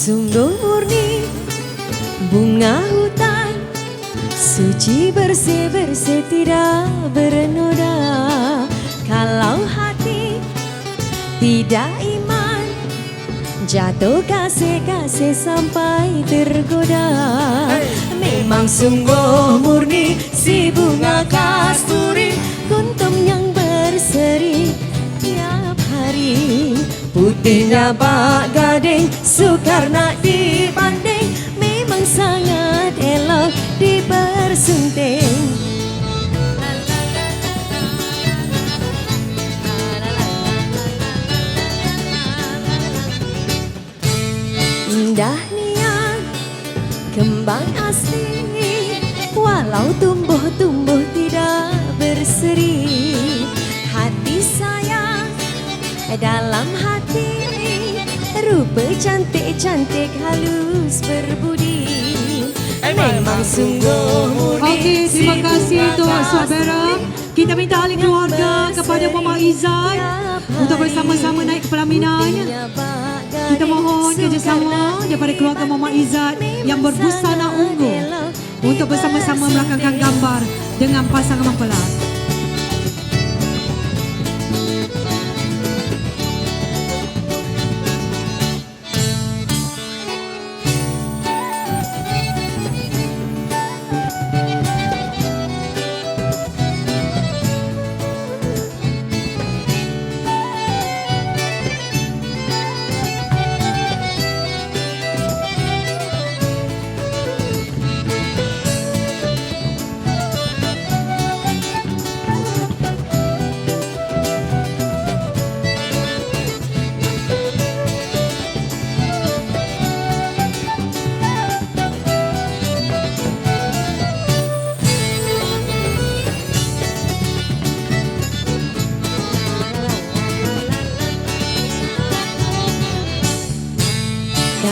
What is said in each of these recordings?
sungguh murni bunga hutan, suci bersih-bersih tidak bernoda. Kalau hati tidak iman, jatuh kasih-kasih sampai tergoda. Memang sungguh murni si bunga kasturi, kuntum yang berseri tiap hari. Putihnya bak gading, sukar nak dibanding, memang sangat elok dipersunting. Indah niat kembang asli, walau tumbuh-tumbuh tidak berseri. Hati sayang dalam hati, rupa cantik-cantik halus berbudi. Memang sungguh murni. Okey, terima kasih untuk saudara. Kita minta ahli keluarga kepada Mama Izzat untuk bersama-sama naik ke pelaminan. Kita mohon kerjasama daripada keluarga Mama Izzat yang berbusana ungu untuk bersama-sama merakamkan gambar dengan pasangan mempelai.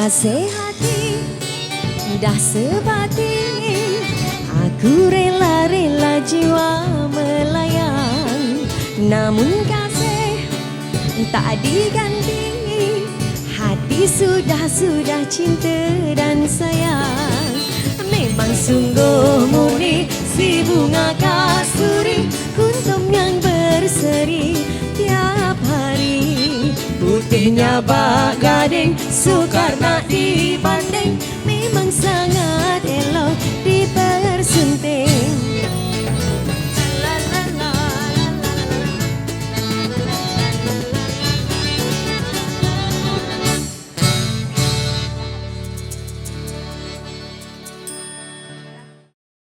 Kasih hati dah sebati, aku rela-rela jiwa melayang. Namun kasih tak diganti, hati sudah cinta dan sayang. Memang sungguh murni si bunga kasturi, kuntum yang berseri tiap hari. Putihnya bak gading, sukar nak dibanding, memang sangat